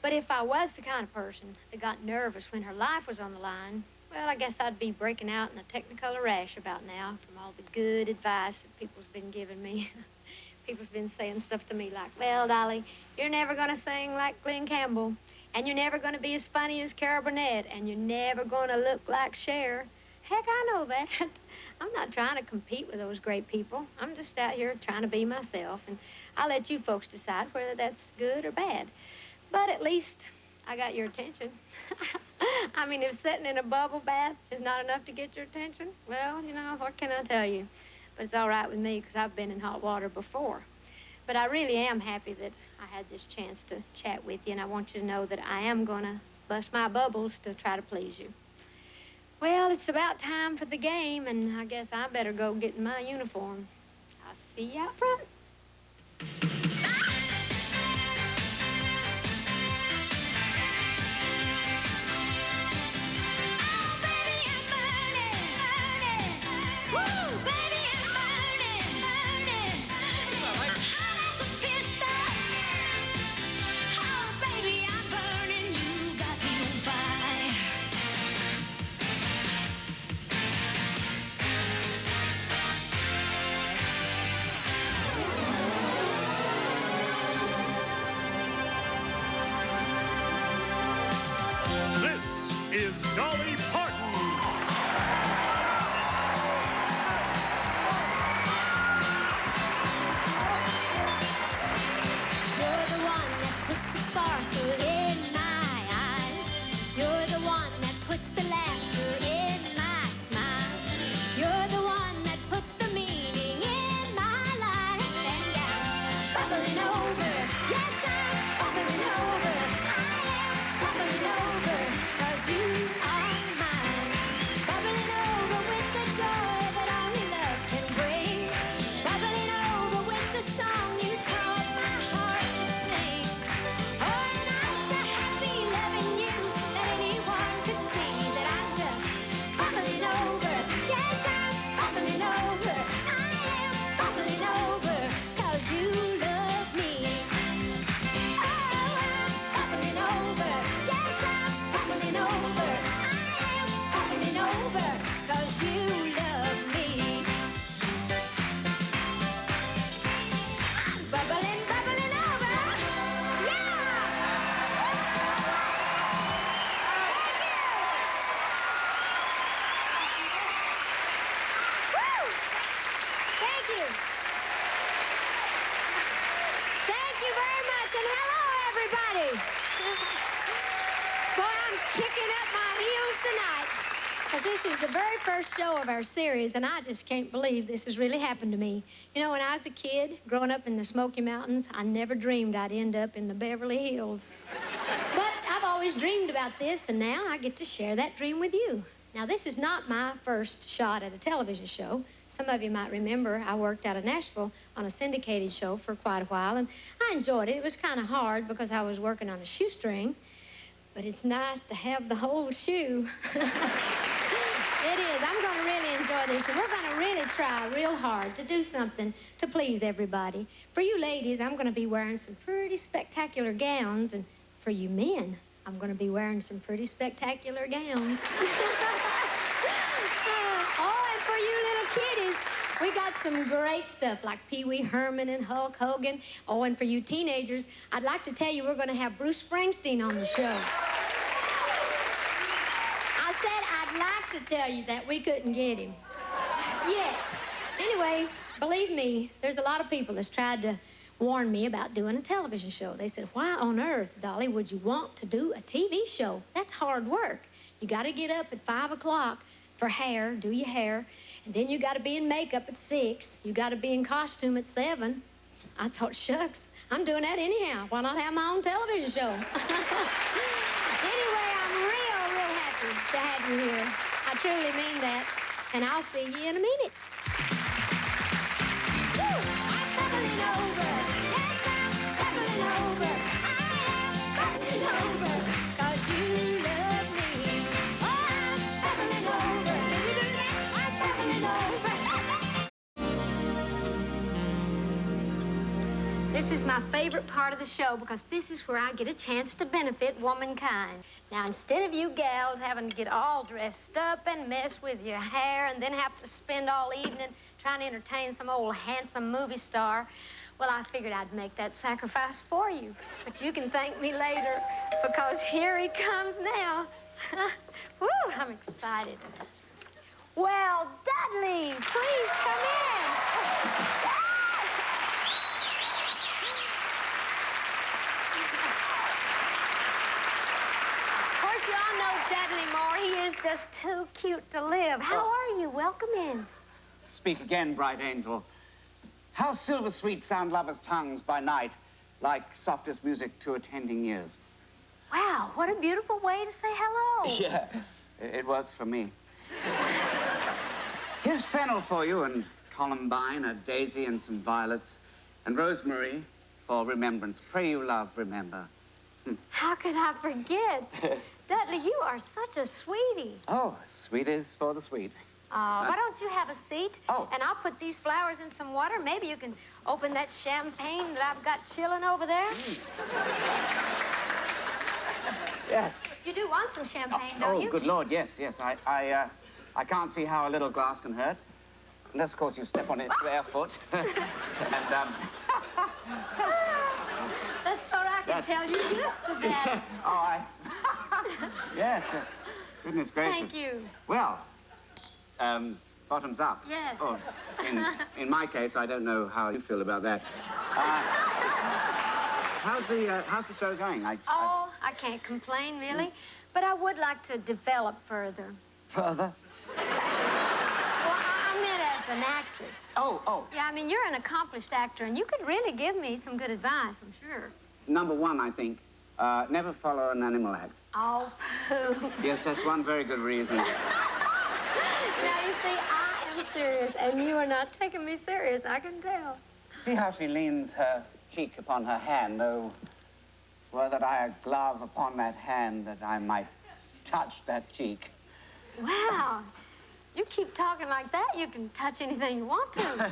But if I was the kind of person that got nervous when her life was on the line, well, I guess I'd be breaking out in a technicolor rash about now from all the good advice that people's been giving me. People's been saying stuff to me like, well, Dolly, you're never going to sing like Glenn Campbell, and you're never going to be as funny as Carol Burnett, and you're never going to look like Cher. Heck, I know that. I'm not trying to compete with those great people. I'm just out here trying to be myself, and I'll let you folks decide whether that's good or bad. But at least I got your attention. I mean, if sitting in a bubble bath is not enough to get your attention, well, you know, what can I tell you? But it's all right with me because I've been in hot water before. But I really am happy that I had this chance to chat with you, and I want you to know that I am going to bust my bubbles to try to please you. Well, it's about time for the game, and I guess I better go get in my uniform. I'll see you out front. Is Dolly Parton. You're the one that puts the sparkle in my eyes. You're the one that puts the laughter in my smile. You're the one that puts the meaning in my life. And I'm bubbling over. Yes, I'm bubbling over. I am bubbling over. 'Cause you are mine. Bubbling over with the joy that only love can bring. Bubbling over with the song you taught my heart to sing. Oh, and I'm so happy loving you that anyone could see that I'm just bubbling over. Yes, I'm bubbling over. I am bubbling over 'cause you love me. Oh, I'm bubbling over. Yes, I'm bubbling over. I am bubbling over 'cause you love me. I'm bubbling, bubbling over. Yeah! Woo! Thank you. Thank you very much, and hello, everybody. Boy, I'm kicking up my heels tonight, because this is the very first show of our series, and I just can't believe this has really happened to me. You know, when I was a kid, growing up in the Smoky Mountains, I never dreamed I'd end up in the Beverly Hills. But I've always dreamed about this, and now I get to share that dream with you. Now, this is not my first shot at a television show. Some of you might remember I worked out of Nashville on a syndicated show for quite a while, and I enjoyed it. It was kind of hard because I was working on a shoestring, but it's nice to have the whole shoe. It is. I'm going to really enjoy this, and we're going to really try real hard to do something to please everybody. For you ladies, I'm going to be wearing some pretty spectacular gowns, and for you men, I'm going to be wearing some pretty spectacular gowns. Oh, and for you little kiddies, we got some great stuff like Pee Wee Herman and Hulk Hogan. Oh, and for you teenagers, I'd like to tell you we're going to have Bruce Springsteen on the show. I said I'd like to tell you that we couldn't get him yet. Anyway, believe me, there's a lot of people that's tried to warn me about doing a television show. They said, why on earth, Dolly, would you want to do a TV show? That's hard work. You got to get up at 5 o'clock for hair, do your hair, and then you got to be in makeup at 6. You got to be in costume at 7. I thought, shucks, I'm doing that anyhow. Why not have my own television show? Anyway, I'm real happy to have you here. I truly mean that, and I'll see you in a minute. Woo! I'm bubbling over. Yes, I'm bubbling over. I am bubbling over 'cause you love me. Oh, I'm bubbling over. Can you do that? I'm bubbling over. This This is my favorite part of the show because this is where I get a chance to benefit womankind. Now, instead of you gals having to get all dressed up and mess with your hair and then have to spend all evening trying to entertain some old handsome movie star, well, I figured I'd make that sacrifice for you. But you can thank me later because here he comes now. Woo, I'm excited. Well, Dudley, please come in. Of course, y'all know Dudley Moore. He is just too cute to live. How are you? Welcome in. Speak again, bright angel. How silver sweet sound lovers' tongues by night, like softest music to attending ears. Wow, what a beautiful way to say hello. Yeah, it works for me. Here's fennel for you, and columbine, a daisy and some violets, and rosemary for remembrance. Pray you, love, remember. How could I forget? Dudley, you are such a sweetie. Oh, sweet is for the sweet. Why don't you have a seat? Oh. And I'll put these flowers in some water. Maybe you can open that champagne that I've got chilling over there. Yes. You do want some champagne, don't you? Oh, good Lord, yes, yes. I can't see how a little glass can hurt. Unless, of course, you step on it barefoot. And, That's all I can tell you just to that. Oh, yes. Goodness gracious. Thank you. Well, bottoms up. Yes. Oh, in my case, I don't know how you feel about that. How's the show going? I can't complain, really. But I would like to develop further. Further? Well, I meant as an actress. Oh. Yeah, I mean, you're an accomplished actor, and you could really give me some good advice, I'm sure. Number one, I think, never follow an animal act. Oh, pooh. Yes, that's one very good reason. Now, you see, I am serious, and you are not taking me serious, I can tell. See how she leans her cheek upon her hand? Oh, were that I a glove upon that hand that I might touch that cheek. Wow. You keep talking like that, you can touch anything you want to.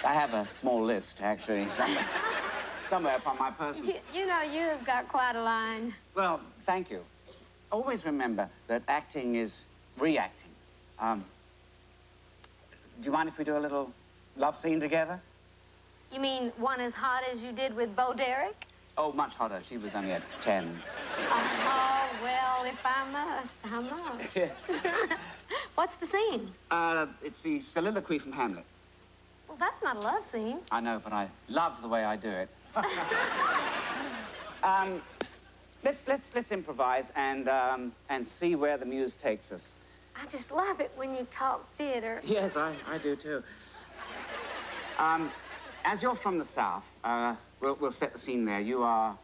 I have a small list, actually, somewhere upon my person. You know, you've got quite a line. Well, thank you. Always remember that acting is reacting. Do you mind if we do a little love scene together? You mean one as hot as you did with Bo Derek? Oh, much hotter. She was only at 10. Oh, well, if I must, I must. What's the scene? It's the soliloquy from Hamlet. Well, that's not a love scene. I know, but I love the way I do it. Let's improvise and see where the muse takes us. I just love it when you talk theater. Yes, I do too. As you're from the South, we'll set the scene there. You are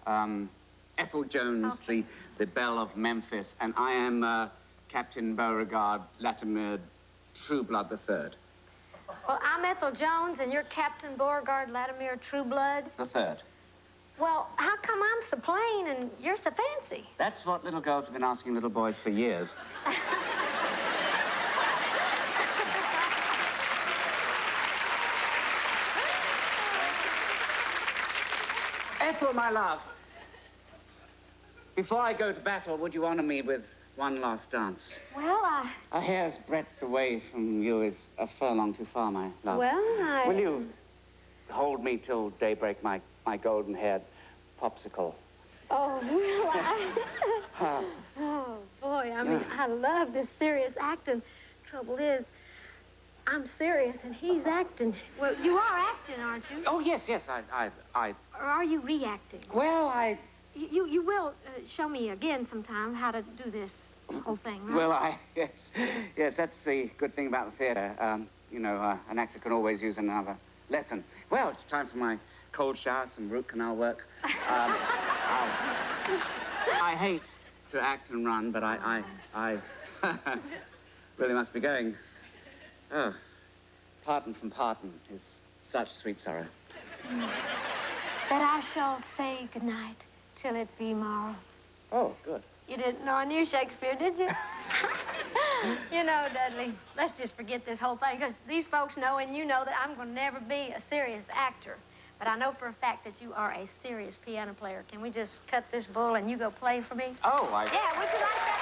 Ethel Jones, okay, the belle of Memphis, and I am Captain Beauregard Latimer Trueblood III. Well, I'm Ethel Jones, and you're Captain Beauregard Latimer Trueblood. The third. Well, how come I'm so plain and you're so fancy? That's what little girls have been asking little boys for years. Ethel, my love, before I go to battle, would you honor me with one last dance? Well, A hair's breadth away from you is a furlong too far, my love. Well, Will you hold me till daybreak, my golden-haired popsicle? Oh, will I? Oh, boy, I mean, I love this serious acting. Trouble is, I'm serious and he's acting. Well, you are acting, aren't you? Oh, yes, I... Or are you reacting? Well, You will show me again sometime how to do this whole thing, right? Well, yes, that's the good thing about the theater. You know, an actor can always use another lesson. Well, it's time for my cold shower, some root canal work. I hate to act and run, but I really must be going. Oh, parting from parting is such sweet sorrow. That I shall say goodnight till it be morrow. Oh, good. You didn't know I knew Shakespeare, did you? You know, Dudley, let's just forget this whole thing, because these folks know and you know that I'm going to never be a serious actor. But I know for a fact that you are a serious piano player. Can we just cut this bull and you go play for me? Oh, I... Yeah, would you like that?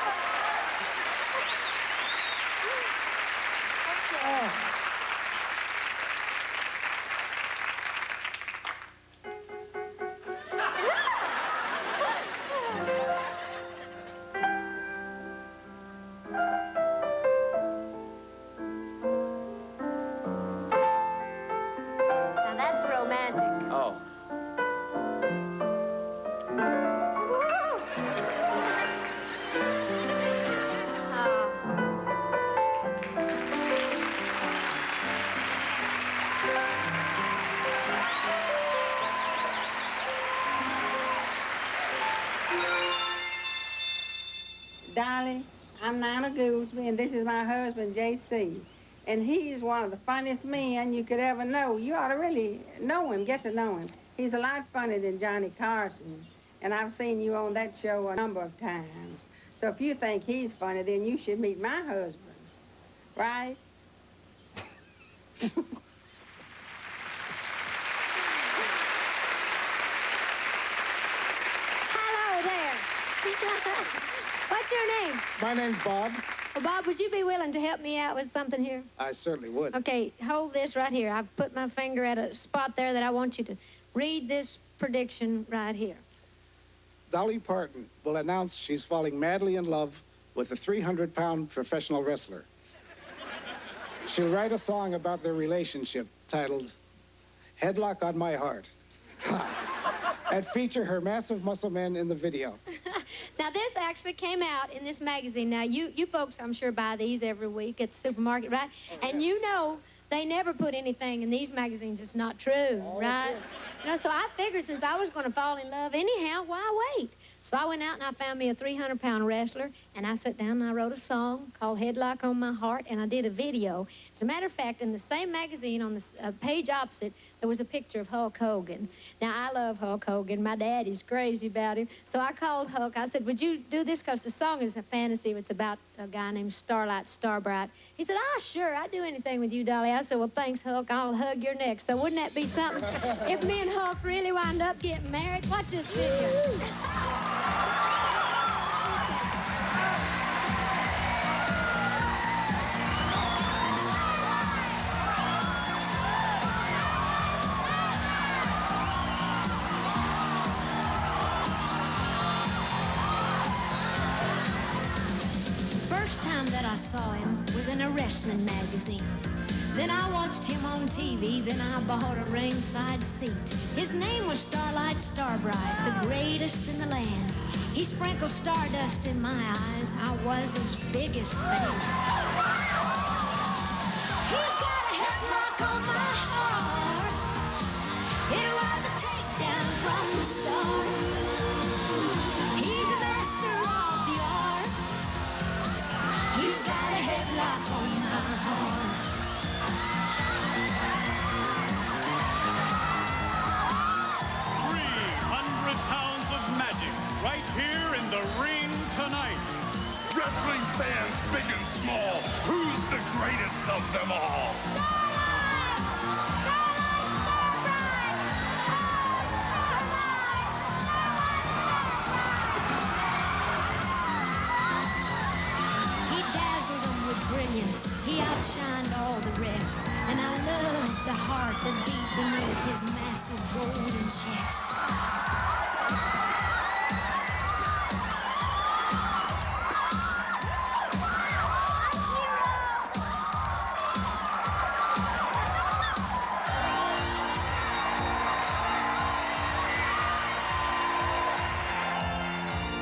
Okay. Now that's romantic. Oh. Darling, I'm Nina Goolsby, and this is my husband, J.C. And he's one of the funniest men you could ever know. You ought to really know him, get to know him. He's a lot funnier than Johnny Carson, and I've seen you on that show a number of times. So if you think he's funny, then you should meet my husband, right? Hello there. What's your name? My name's Bob. Well, Bob, would you be willing to help me out with something here? I certainly would. Okay, hold this right here. I've put my finger at a spot there that I want you to read this prediction right here. Dolly Parton will announce she's falling madly in love with a 300-pound professional wrestler. She'll write a song about their relationship titled Headlock on My Heart and feature her massive muscle men in the video. Now, this actually came out in this magazine. Now, you folks, I'm sure, buy these every week at the supermarket, right? And you know they never put anything in these magazines that's not true, right? You know, so I figured since I was going to fall in love anyhow, why wait? So I went out and I found me a 300-pound wrestler, and I sat down and I wrote a song called Headlock on My Heart, and I did a video. As a matter of fact, in the same magazine on the page opposite, there was a picture of Hulk Hogan. Now, I love Hulk Hogan. My daddy's crazy about him. So I called Hulk. I said, would you do this? Because the song is a fantasy. It's about a guy named Starlight Starbright. He said, sure, I'd do anything with you, Dolly. I said, well, thanks, Hulk. I'll hug your neck. So wouldn't that be something if me and Hulk really wind up getting married? Watch this video. That I saw him was in a wrestling magazine. Then I watched him on TV, then I bought a ringside seat. His name was Starlight Starbright, the greatest in the land. He sprinkled stardust in my eyes. I was his biggest fan. He's got a headlock on my heart. It was a takedown from the start. He's a master of the art. He's got a headlock on my heart. 300 pounds of magic right here in the ring tonight. Wrestling fans big and small, who's the greatest of them all? Brilliance. He outshined all the rest, and I loved the heart that beat beneath his massive golden chest.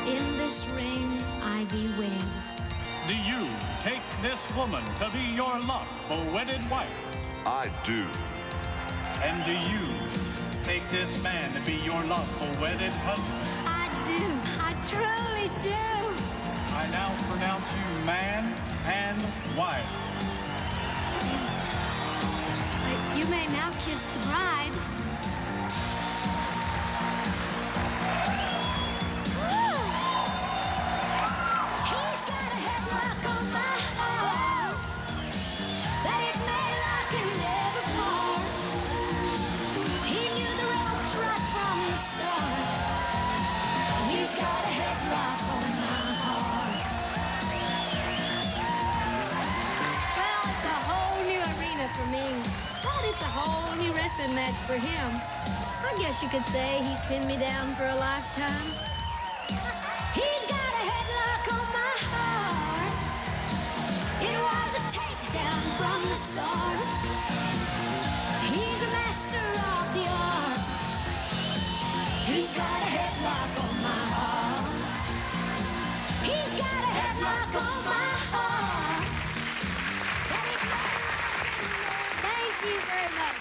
In this ring, I be wed. Do you take this woman to be your lawful wedded wife? I do. And do you take this man to be your lawful wedded husband? I do. I truly do. I now pronounce you man and wife. You may now kiss the bride. He's got a headlock on my heart. nights for him. I guess you could say he's pinned me down for a lifetime. He's got a headlock on my heart. It was a takedown from the start. He's the master of the art. He's got a headlock on my heart. He's got a headlock on my heart. Thank you very much.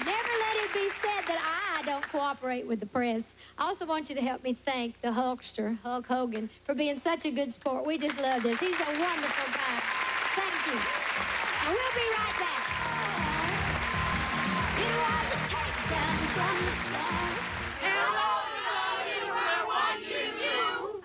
Never let it be said that I don't cooperate with the press. I also want you to help me thank the Hulkster, Hulk Hogan, for being such a good sport. We just love this. He's a wonderful guy. Thank you. And we'll be right back. It was a takedown from the start. Hello, everybody, we're watching you.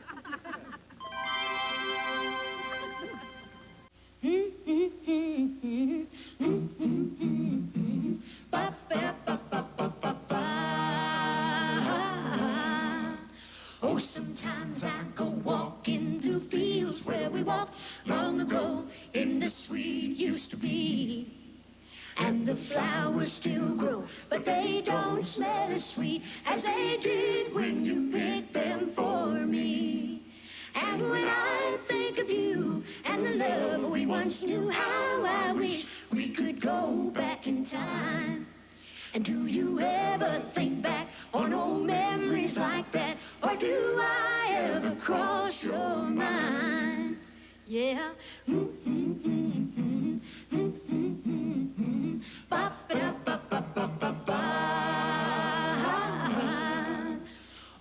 Oh, sometimes I go walking through fields where we walked long ago in the sweet used to be. And the flowers still grow, but they don't smell as sweet as they did when you picked them for me. And when I think of you and the love we once knew, how I wish we could go back in time. And do you ever think back on old memories like that? Or do I ever cross your mind? Yeah.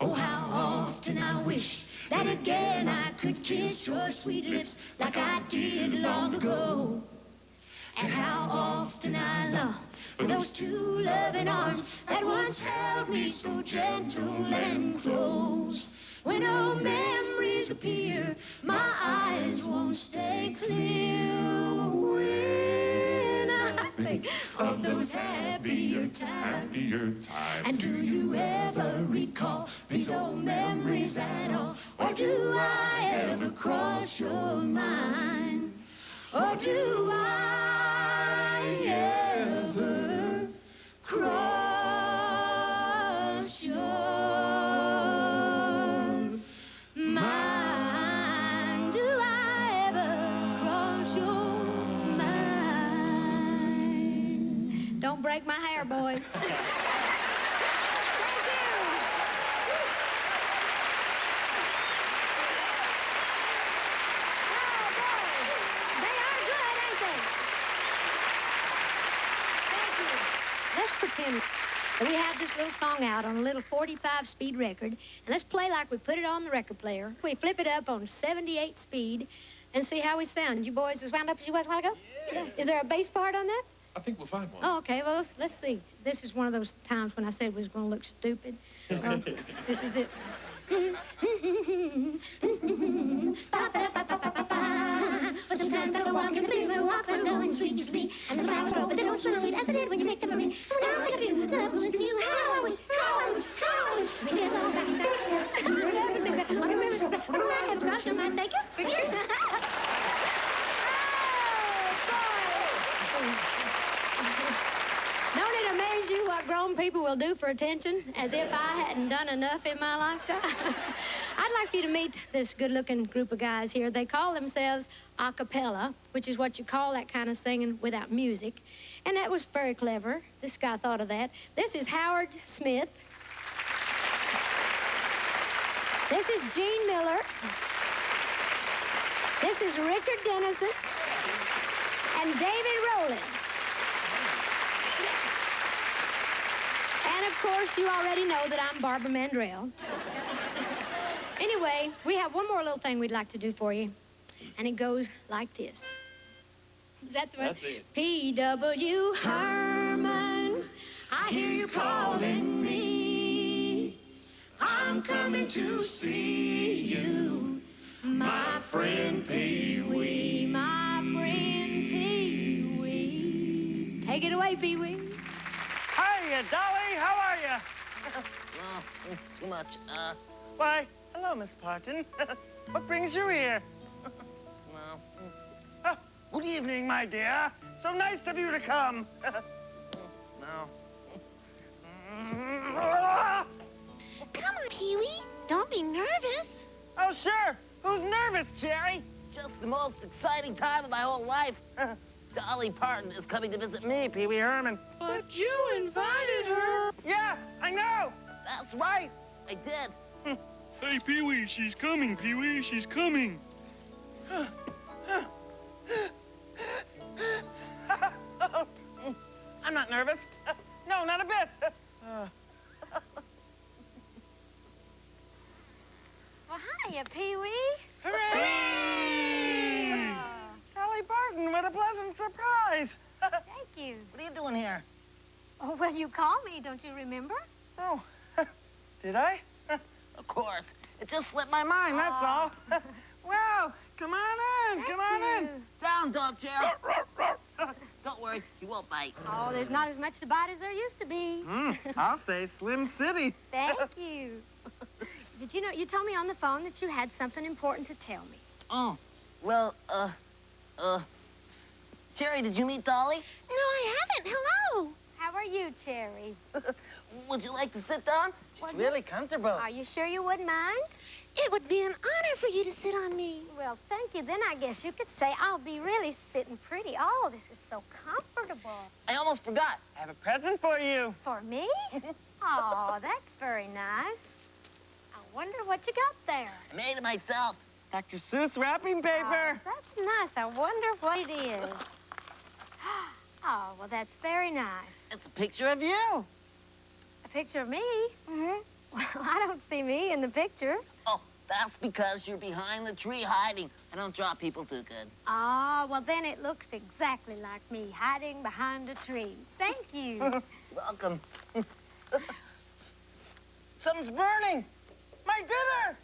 Oh, how often I wish that again I could kiss your sweet lips like I did long ago. And how often I long for those two loving arms that once held me so gentle and close. When old memories appear, my eyes won't stay clear. When I think of those happier times. And do you ever recall these old memories at all? Or do I ever cross your mind? Or do I ever cross your mind? Do I ever cross your mind? Don't break my hair, boys. Thank you. Let's pretend that we have this little song out on a little 45-speed record, and let's play like we put it on the record player. We flip it up on 78 speed and see how we sound. You boys as wound up as you was a while ago? Yeah. Is there a bass part on that? I think we'll find one. Oh, okay. Well, let's see. This is one of those times when I said we was going to look stupid. Well, this is it. Well, sometimes I go walking through the walk where going sweet just me. And the flowers grow, but they don't smell sweet as they did when you picked them for me. And when I think of you, the love was you. How I wish we could go back in time. I have crossed your mind, thank you. Don't it amaze you what grown people will do for attention? As if I hadn't done enough in my lifetime. I'd like you to meet this good-looking group of guys here. They call themselves a cappella, which is what you call that kind of singing without music. And that was very clever. This guy thought of that. This is Howard Smith. This is Gene Miller. This is Richard Dennison. And David Rowland. And, of course, you already know that I'm Barbara Mandrell. Anyway, we have one more little thing we'd like to do for you. And it goes like this. Is that the one? That's it. P.W. Herman, I hear you calling me. I'm coming to see you, my friend Pee-wee, my friend Pee-wee. Take it away, Pee-wee. Hiya, Dolly. How are you? Oh, too much. Why, hello, Miss Parton. What brings you here? No. Oh, good evening, my dear. So nice of you to come. No. nervous, Jerry. It's just the most exciting time of my whole life. Dolly Parton is coming to visit me, Pee Wee Herman. But you invited her. Yeah, I know. That's right. I did. Hey, Pee Wee, she's coming, Pee Wee, she's coming. I'm not nervous. No, not a bit. Well, hiya, Pee-wee. Hooray! Dolly Parton, what a pleasant surprise. Thank you. What are you doing here? Oh, well, you called me, don't you remember? Oh, did I? Of course. It just slipped my mind, that's all. Wow, come on in, come on in. Down, dog chair. Don't worry, he won't bite. Oh, there's not as much to bite as there used to be. I'll say Slim City. Thank you. Did you know, you told me on the phone that you had something important to tell me. Oh, well, Jerry, did you meet Dolly? No, I haven't. Hello. How are you, Cherry? Would you like to sit down? She's really comfortable. Are you sure you wouldn't mind? It would be an honor for you to sit on me. Well, thank you. Then I guess you could say I'll be really sitting pretty. Oh, this is so comfortable. I almost forgot. I have a present for you. For me? Oh, that's very nice. I wonder what you got there. I made it myself. Dr. Seuss wrapping paper. Oh, that's nice. I wonder what it is. Oh, well, that's very nice. It's a picture of you. A picture of me? Mm-hmm. Well, I don't see me in the picture. Oh, that's because you're behind the tree hiding. I don't draw people too good. Ah, well, then it looks exactly like me, hiding behind a tree. Thank you. You're welcome. Something's burning. My dinner.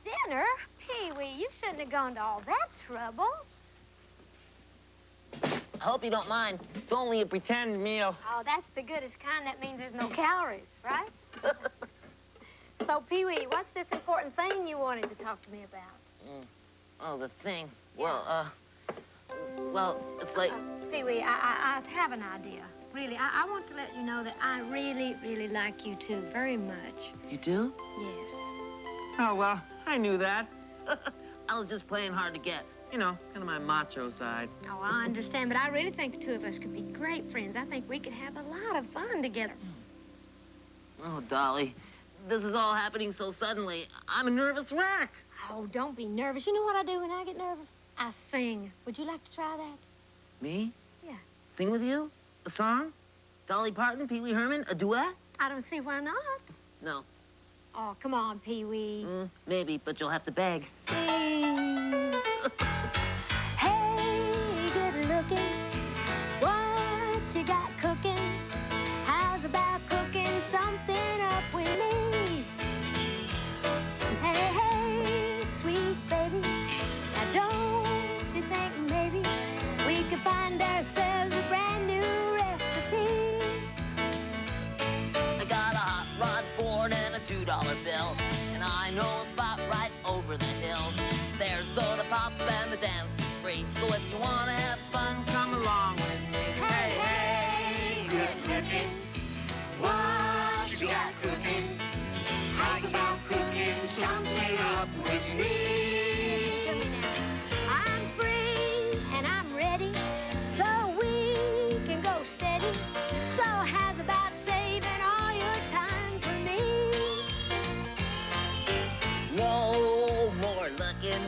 Dinner? Pee-wee, you shouldn't have gone to all that trouble. I hope you don't mind. It's only a pretend meal. Oh, that's the goodest kind. That means there's no calories, right? So, Pee-wee, what's this important thing you wanted to talk to me about? Oh, the thing. Well, it's like... Pee-wee, I have an idea. Really, I want to let you know that I really, really like you, too, very much. You do? Yes. Oh, well, I knew that. I was just playing hard to get. You know, kind of my macho side. Oh, I understand, but I really think the two of us could be great friends. I think we could have a lot of fun together. Oh, Dolly, this is all happening so suddenly. I'm a nervous wreck. Oh, don't be nervous. You know what I do when I get nervous? I sing. Would you like to try that? Me? Yeah. Sing with you? A song? Dolly Parton, Pee Wee Herman, a duet? I don't see why not. No. Oh, come on, Pee-wee. Maybe, but you'll have to beg. Hey, good looking. What you got cooking? How's about cooking something up with me? Hey, hey, sweet baby. Now don't you think maybe we could find ourselves a brand new recipe? I got a hot rod Ford and a $2 bill, and I know a spot right over the hill. There's soda pops and the dance is free. So if you wanna have fun, come along with me. Hey, hey, good looking. What you got cooking? How's about cooking something up with me? I'm free and I'm ready, so we can go steady. So how's about saving all your time for me? No more looking.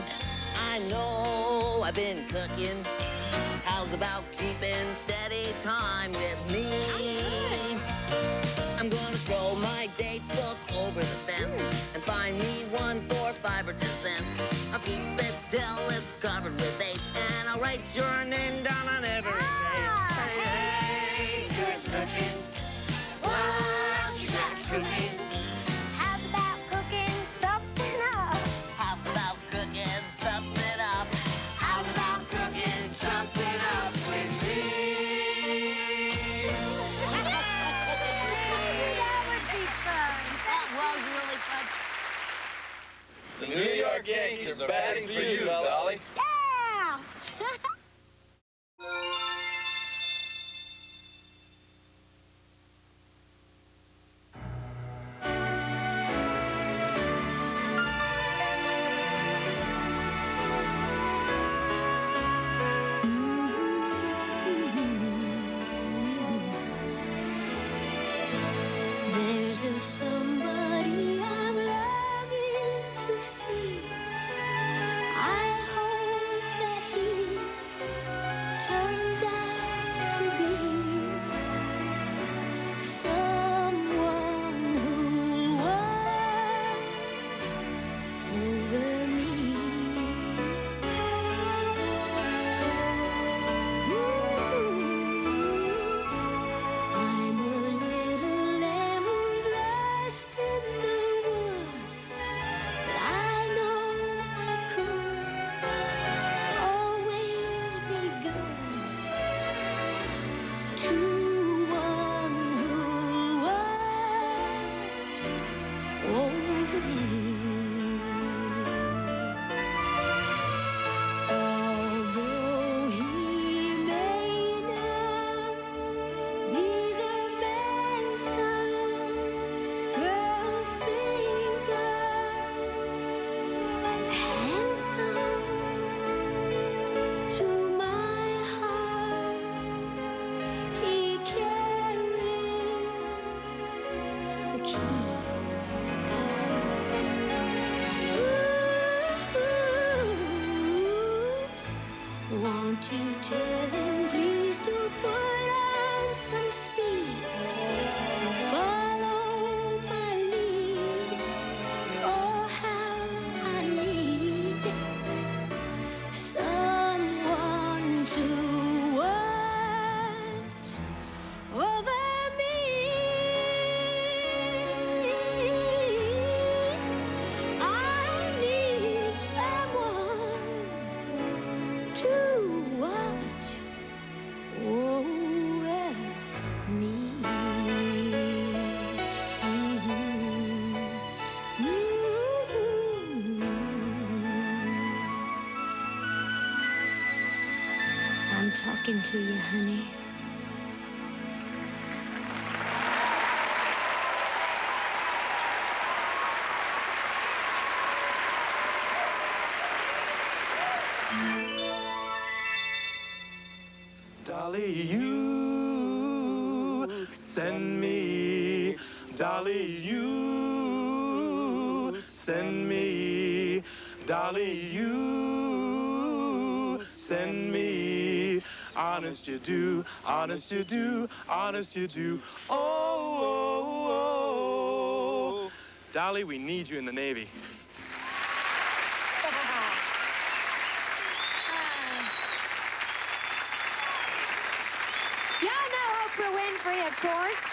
I know I've been cooking. How's about keeping steady time with me? I'm gonna throw my date book over the fence and find me one for 5 or 10 cents. I'll keep it till it's covered with H, and I'll write your name down on every page. Hey, good looking. What you got cooking? How's about cooking something up? How's about cooking something up? How's about cooking something up with me? That would be fun. That was really fun. The New York Yankees are batting for you, Dolly. Yeah! over me. Although he may not be the man some girls think of as handsome, to my heart he carries the key. Ooh, won't you tell him please to put on some speed? Follow my lead. Oh, how I need someone to watch over me. I need someone to watch over me. I'm talking to you, honey. Dolly, you send me. Dolly, you send me. Dolly, you send me. Honest you do, honest you do, honest you do. Oh, oh, oh. Dolly, we need you in the Navy. Y'all know Oprah Winfrey, of course.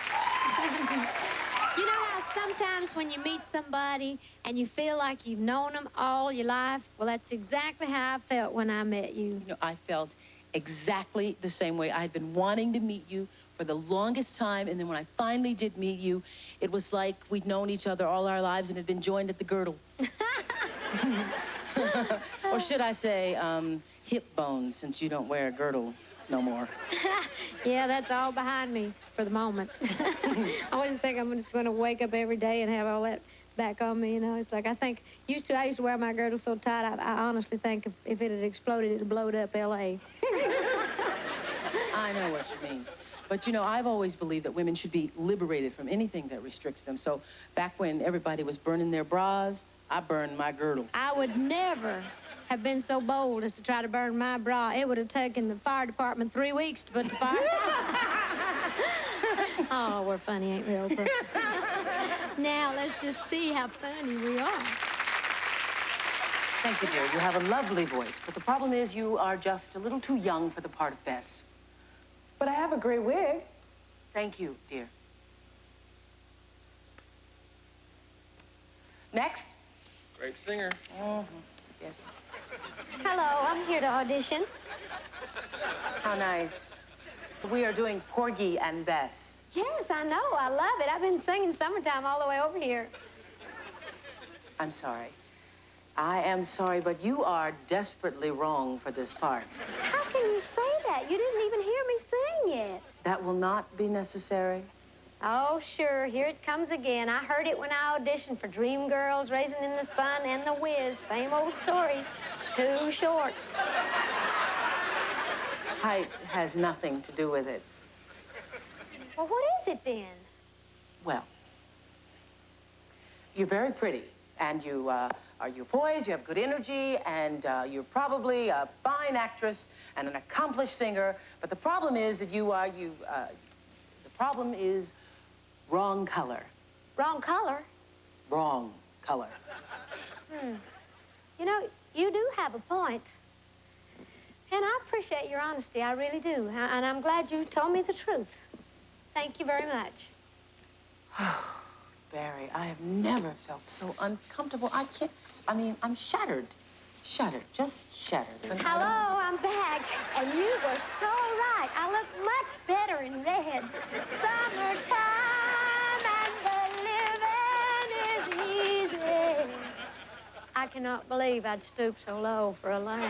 You know how sometimes when you meet somebody and you feel like you've known them all your life? Well, that's exactly how I felt when I met you. You know, I felt exactly the same way. I had been wanting to meet you for the longest time, and then when I finally did meet you, it was like we'd known each other all our lives and had been joined at the girdle. Or should I say, hip bone, since you don't wear a girdle no more. Yeah, that's all behind me for the moment. I always think I'm just going to wake up every day and have all that back on me, you know. It's like I used to wear my girdle so tight, I honestly think if it had exploded, it would have blown up L.A. I know what you mean. But, you know, I've always believed that women should be liberated from anything that restricts them. So back when everybody was burning their bras, I burned my girdle. I would never have been so bold as to try to burn my bra. It would have taken the fire department 3 weeks to put the fire. Oh, we're funny, ain't we, Oprah? Now, let's just see how funny we are. Thank you, dear. You have a lovely voice, but the problem is you are just a little too young for the part of Bess. But I have a great wig. Thank you, dear. Next. Great singer. Yes. Hello, I'm here to audition. How nice. We are doing Porgy and Bess. Yes, I know. I love it. I've been singing Summertime all the way over here. I'm sorry. I am sorry, but you are desperately wrong for this part. How can you say that? You didn't even hear me sing yet. That will not be necessary. Oh, sure. Here it comes again. I heard it when I auditioned for Dreamgirls, Raisin in the Sun, and The Wiz. Same old story. Too short. Height has nothing to do with it. Well, what is it then? Well, you're very pretty, and you're poised, you have good energy, and you're probably a fine actress and an accomplished singer. But the problem is that the problem is wrong color. Wrong color? Wrong color. You know, you do have a point. And I appreciate your honesty, I really do. And I'm glad you told me the truth. Thank you very much. Barry, I have never felt so uncomfortable. I'm shattered. Shattered, just shattered. Hello, I'm back. And you were so right. I look much better in red. Summertime and the living is I cannot believe I'd stoop so low for a laugh.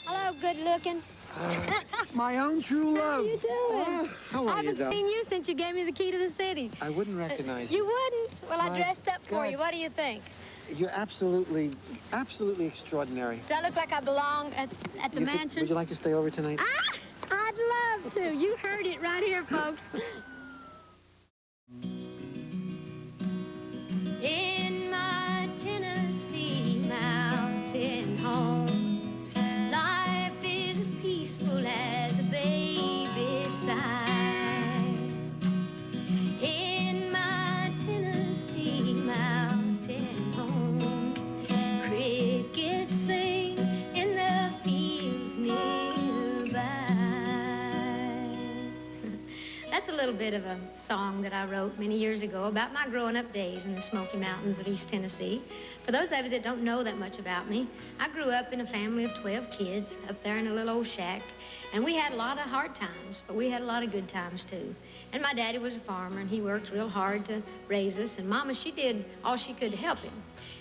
Hello, good looking. My own true love. How you doing? How are I you, haven't Del? seen you since you gave me the key to the city. I wouldn't recognize You wouldn't? Well, I My dressed up for you. God. What do you think? You're absolutely extraordinary. Do I look like I belong at the mansion? Would you like to stay over tonight? Ah, I'd love to. You heard it right here, folks. In my Tennessee mountain home, life is as peaceful as a baby's sigh. In my Tennessee mountain home, crickets sing in the fields nearby. That's a little bit of a song that I wrote many years ago about my growing up days in the Smoky Mountains of East Tennessee. For those of you that don't know that much about me, I grew up in a family of 12 kids up there in a little old shack. And we had a lot of hard times, but we had a lot of good times too. And my daddy was a farmer, and he worked real hard to raise us. And Mama, she did all she could to help him.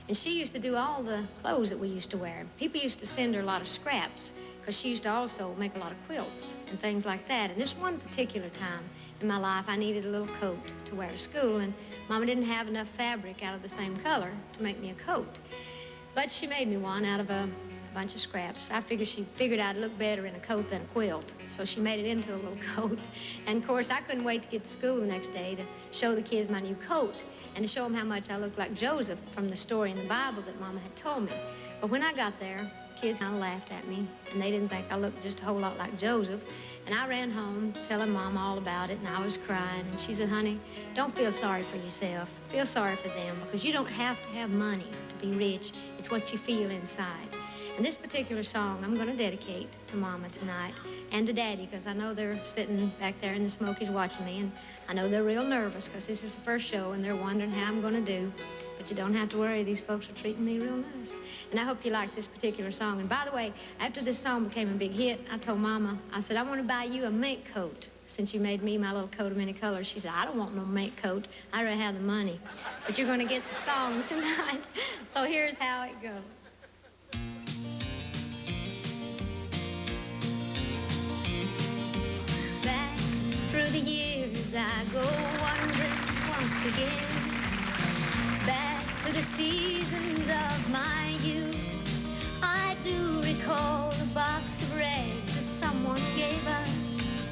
And she used to do all the clothes that we used to wear. People used to send her a lot of scraps, because she used to also make a lot of quilts and things like that. And this one particular time in my life, I needed a little coat to wear to school, and Mama didn't have enough fabric out of the same color to make me a coat. But she made me one out of a bunch of scraps. I figured she figured I'd look better in a coat than a quilt, so she made it into a little coat. And of course, I couldn't wait to get to school the next day to show the kids my new coat and to show them how much I looked like Joseph from the story in the Bible that Mama had told me. But when I got there, kids kind of laughed at me, and they didn't think I looked just a whole lot like Joseph. And I ran home telling Mama all about it, and I was crying. And she said, honey, don't feel sorry for yourself. Feel sorry for them, because you don't have to have money to be rich. It's what you feel inside. And this particular song I'm going to dedicate to Mama tonight and to Daddy, because I know they're sitting back there in the Smokies watching me, and I know they're real nervous because this is the first show and they're wondering how I'm going to do. But you don't have to worry. These folks are treating me real nice. And I hope you like this particular song. And by the way, after this song became a big hit, I told Mama, I said, I want to buy you a mink coat since you made me my little coat of many colors. She said, I don't want no mink coat. I'd rather have the money. But you're going to get the song tonight. So here's how it goes. Back through the years, I go wandering once again. Back to the seasons of my youth. I do recall the box of rags that someone gave us,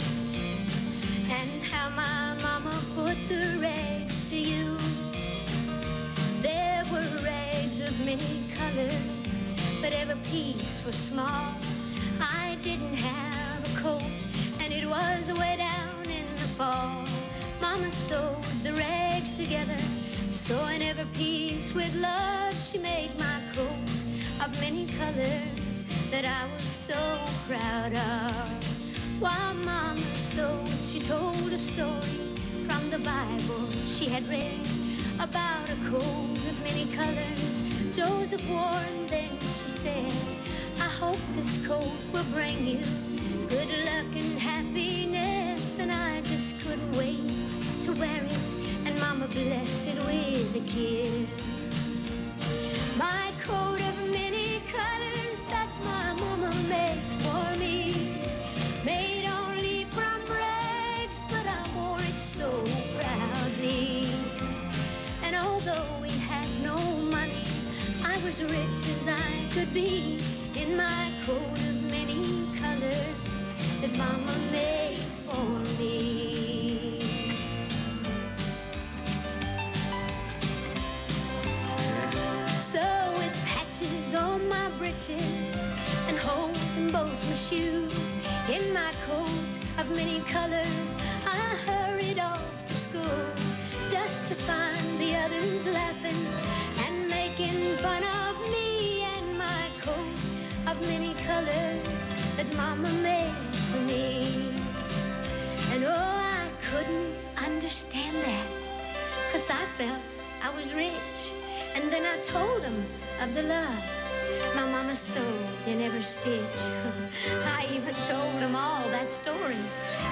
and how my mama put the rags to use. There were rags of many colors, but every piece was small. I didn't have a coat, and it was way down in the fall. Mama sewed the rags together, sewing every piece with love. She made my coat of many colors that I was so proud of. While Mama sewed, she told a story from the Bible she had read about a coat of many colors Joseph wore, and then she said, I hope this coat will bring you good luck and happiness. And I just couldn't wait to wear it, and Mama blessed it with a kiss. My coat of many colors that my mama made for me, made only from rags, but I wore it so proudly. And although we had no money, I was rich as I could be in my coat of many colors that Mama made for me. So with patches on my breeches and holes in both my shoes, in my coat of many colors, I hurried off to school, just to find the others laughing and making fun of me and my coat of many colors that Mama made for me. And oh, I couldn't understand that, 'cause I felt I was rich. And then I told them of the love My mama sewed in every stitch. I even told them all that story.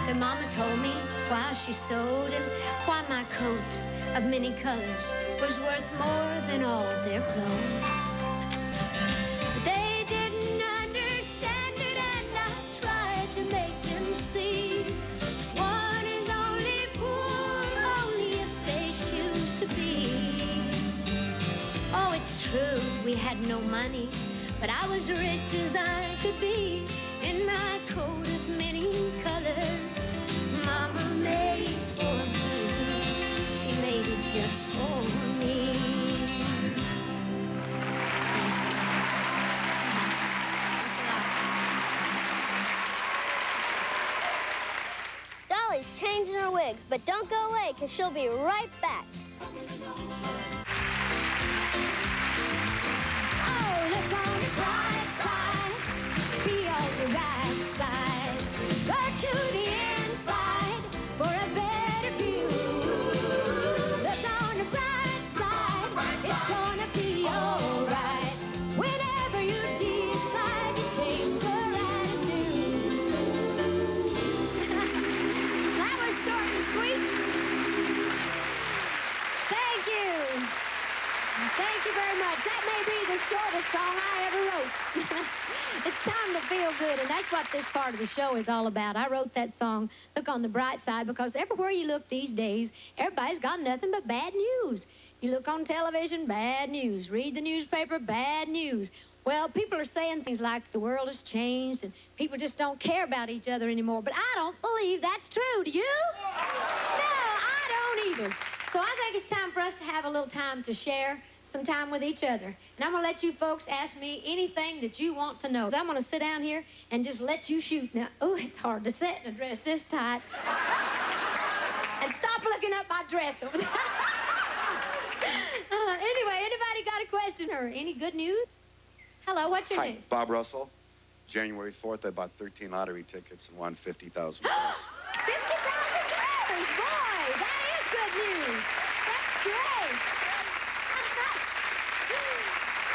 Their mama told me why she sewed and why my coat of many colors was worth more than all their clothes. They didn't understand it, and I tried to make them see. One is only poor, only if they choose to be. Oh, it's true, we had no money, but I was rich as I could be. In my coat of many colors, Mama made for me. She made it just for me. Dolly's changing her wigs, but don't go away, because she'll be right back. Oh, look on the bright side, be on the right side. Go to the inside for a better view. Look on the bright side, it's gonna be alright. Whenever you decide to change your attitude. That was short and sweet. Thank you. Thank you very much. That may be the shortest song I ever wrote. It's time to feel good, and that's what this part of the show is all about. I wrote that song, Look on the Bright Side, because everywhere you look these days, everybody's got nothing but bad news. You look on television, bad news. Read the newspaper, bad news. Well, people are saying things like the world has changed and people just don't care about each other anymore. But I don't believe that's true. Do you? No, I don't either. So I think it's time for us to have a little time to share some time with each other. And I'm going to let you folks ask me anything that you want to know. So I'm going to sit down here and just let you shoot. Now, oh, it's hard to sit in a dress this tight. And stop looking up my dress over there. Anyway, anybody got a question or any good news? Hello, what's your name? Bob Russell. January 4th, I bought 13 lottery tickets and won $50,000. $50,000! Boy, that is good news. That's great.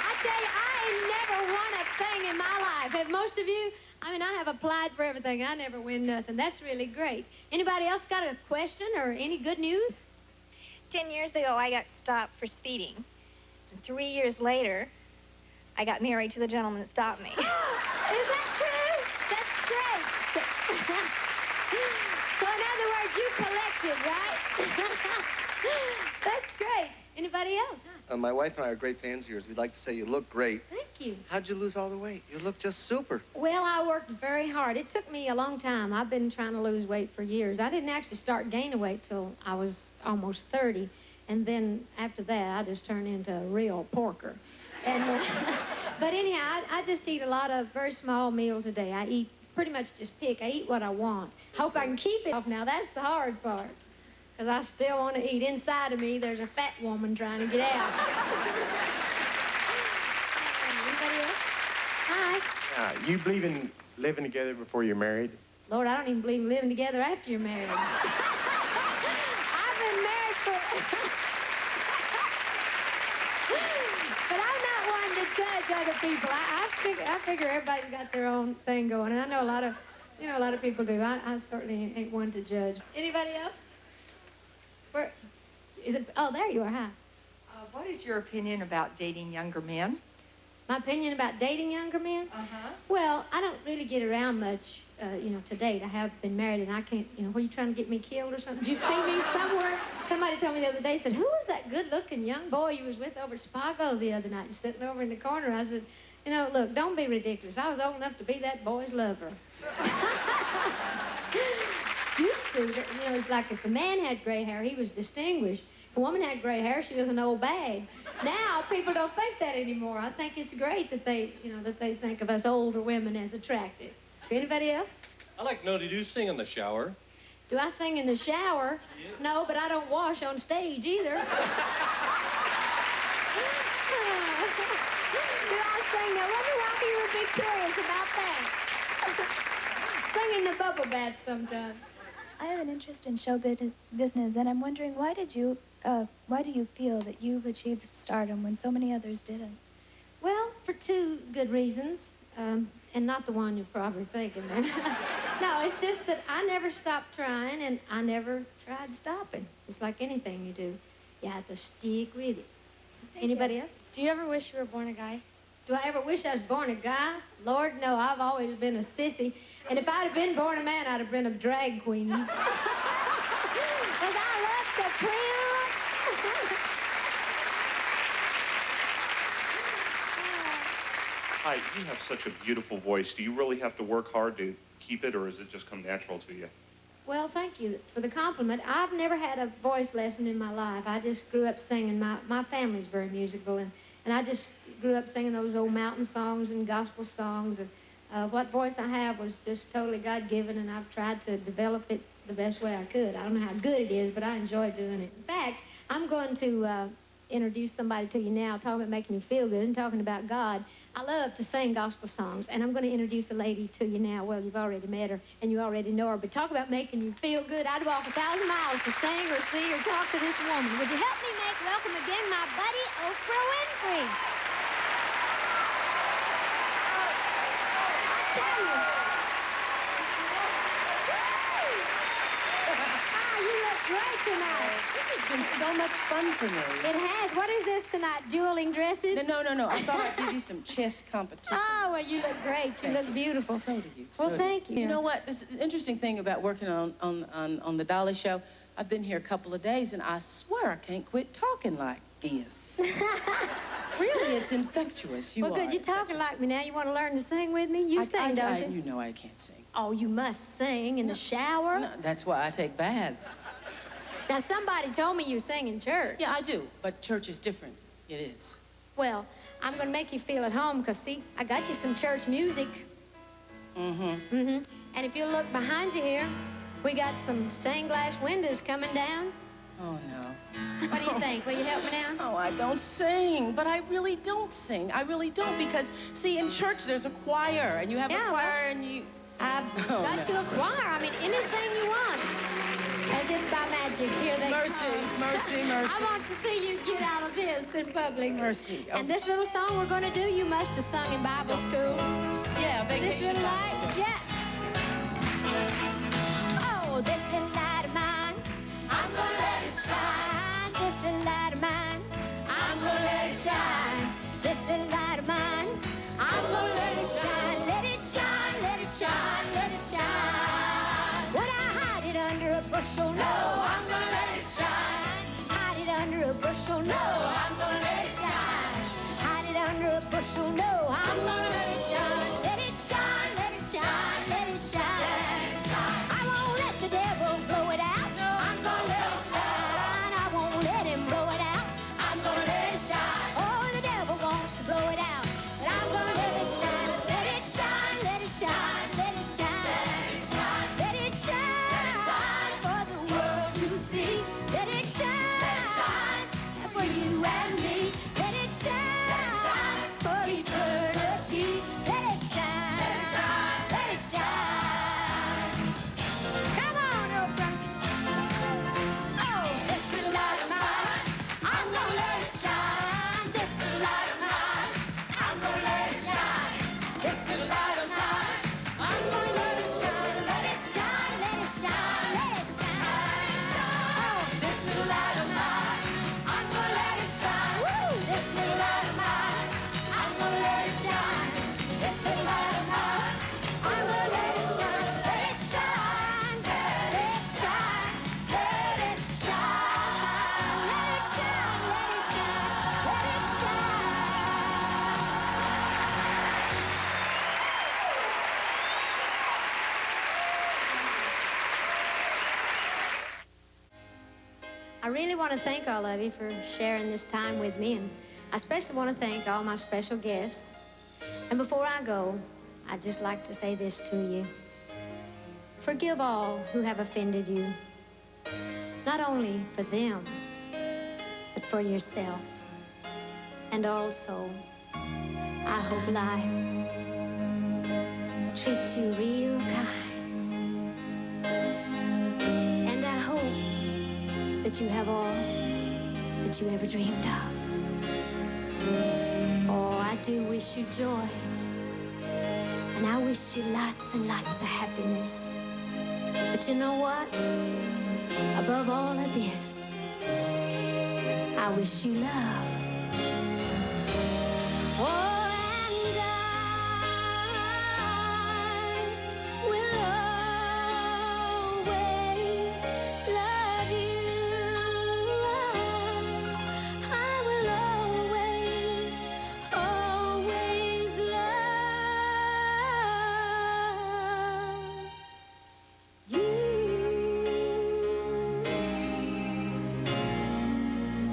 I tell you, I ain't never won a thing in my life. Have most of you? I mean, I have applied for everything. I never win nothing. That's really great. Anybody else got a question or any good news? 10 years ago, I got stopped for speeding. And 3 years later, I got married to the gentleman that stopped me. Is that true? That's great. So in other words, you collected, right? That's great. Anybody else? My wife and I are great fans of yours. We'd like to say you look great. Thank you. How'd you lose all the weight? You look just super. Well, I worked very hard. It took me a long time. I've been trying to lose weight for years. I didn't actually start gaining weight till I was almost 30. And then after that, I just turned into a real porker. And, but anyhow, I just eat a lot of very small meals a day. I eat pretty much just pick. I eat what I want. Hope I can keep it off now. That's the hard part. Because I still want to eat. Inside of me, there's a fat woman trying to get out. Anybody else? Hi. You believe in living together before you're married? Lord, I don't even believe in living together after you're married. I've been married for... But I'm not one to judge other people. I figure everybody's got their own thing going. And I know a lot of people do. I certainly ain't one to judge. Anybody else? Where is it? Oh, there you are. Hi. What is your opinion about dating younger men? My opinion about dating younger men? Uh-huh. Well, I don't really get around much, to date. I have been married, and I can't, were you trying to get me killed or something? Did you see me somewhere? Somebody told me the other day, said, who was that good-looking young boy you was with over at Spago the other night? You're sitting over in the corner. I said, look, don't be ridiculous. I was old enough to be that boy's lover. Used to, it's like if a man had gray hair, he was distinguished. If a woman had gray hair, she was an old bag. Now, people don't think that anymore. I think it's great that they, that they think of us older women as attractive. Anybody else? I like to know, did you sing in the shower? Do I sing in the shower? Yeah. No, but I don't wash on stage either. Do I sing? Now, wonder why you would be curious about that. Sing in the bubble bath sometimes. I have an interest in show business, and I'm wondering, why do you feel that you've achieved stardom when so many others didn't? Well, for two good reasons, and not the one you're probably thinking. No, it's just that I never stopped trying, and I never tried stopping. It's like anything you do. You have to stick with it. Anybody else? Do you ever wish you were born a guy? Do I ever wish I was born a guy? Lord, no, I've always been a sissy. And if I'd have been born a man, I'd have been a drag queen. Because I love to print. Hi, you have such a beautiful voice. Do you really have to work hard to keep it, or does it just come natural to you? Well, thank you for the compliment. I've never had a voice lesson in my life. I just grew up singing. My family's very musical, and I just grew up singing those old mountain songs and gospel songs. And what voice I have was just totally God-given, and I've tried to develop it the best way I could. I don't know how good it is, but I enjoy doing it. In fact, I'm going to introduce somebody to you now, talking about making you feel good and talking about God. I love to sing gospel songs, and I'm going to introduce a lady to you now. Well, you've already met her, and you already know her, but talk about making you feel good. I'd walk 1,000 miles to sing or see or talk to this woman. Would you help me welcome again my buddy, Oprah Winfrey? I tell you. You look great tonight. This has been so much fun for me. It has. What is this tonight? Dueling dresses? No. I thought I'd give you some chess competition. Oh, well, you look great. You look beautiful. So do you. Well, thank you. You know what? It's an interesting thing about working on the Dolly Show. I've been here a couple of days, and I swear I can't quit talking like this. Really, it's infectious. Well, good. You're talking like me now. You want to learn to sing with me? You sing, don't you? You know I can't sing. Oh, you must sing in the shower? No, that's why I take baths. Now, somebody told me you sing in church. Yeah, I do, but church is different. It is. Well, I'm going to make you feel at home, because, see, I got you some church music. And if you look behind you here, we got some stained glass windows coming down. Oh, no. What do you think? Will you help me now? Oh, I don't sing, but I really don't sing. I really don't, because, see, in church there's a choir, and you have a choir, and you... I've got you a choir. I mean, anything you want. As if by magic, here they come. Mercy. I want to see you get out of this in public. Mercy. And this little song we're going to do, you must have sung in Bible school. Yeah, vacation. This little light, yeah. Oh, this little light of mine, I'm going to let it shine. This little light of mine, I'm going to let it shine. This little light of mine, I'm going to let it shine. Let it shine, let it shine, let it shine. Would I hide it under a bushel? No, I'm going to let it shine. Hide it under a bushel? No, I'm going to let it shine. Hide it under a bushel? No, I'm going to let it shine. Let it shine, let it shine, let it shine. I won't let the devil blow it out. I'm going to let it shine. I won't let him blow it out. I'm going to let it shine. Oh, the devil wants to blow it out, but I'm going to let it shine. Let it shine, let it shine, let it shine. Let it shine for the world to see. Let it shine for you and me. Let it shine for eternity. Let it shine, let it shine. Come on, Oprah. Oh, this little light of mine, I'm gonna let it shine. This little light of mine, I'm gonna let it shine. This little light of mine, I'm gonna let it shine. Let it shine, let it shine, let it shine. Oh, this little light of mine, I'm gonna let it shine. Woo! This little light of mine, I'm gonna let it shine. This little light of mine, I'm gonna let it shine. Let it shine, let it shine, let it shine. Let it shine, let it shine, let it I really want to thank all of you for sharing this time with me, and I especially want to thank all my special guests. And before I go, I'd just like to say this to you. Forgive all who have offended you, not only for them, but for yourself. And also, I hope life treats you real kind. And I hope that you have all that you ever dreamed of. Oh, I do wish you joy. And I wish you lots and lots of happiness. But you know what? Above all of this, I wish you love. Oh, and I will always love you. I will always, always love you.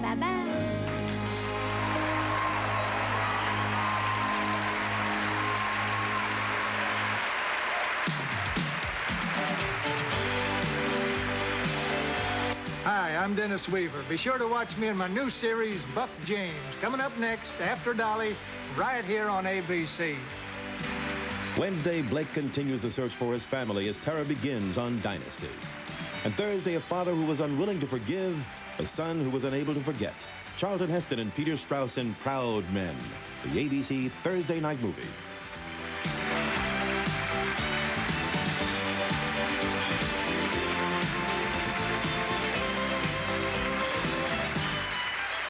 Bye-bye. Hi, I'm Dennis Weaver. Be sure to watch me in my new series, Buck James, coming up next after Dolly, right here on ABC. Wednesday, Blake continues the search for his family as terror begins on Dynasty. And Thursday, a father who was unwilling to forgive, a son who was unable to forget. Charlton Heston and Peter Strauss in Proud Men, the ABC Thursday night movie.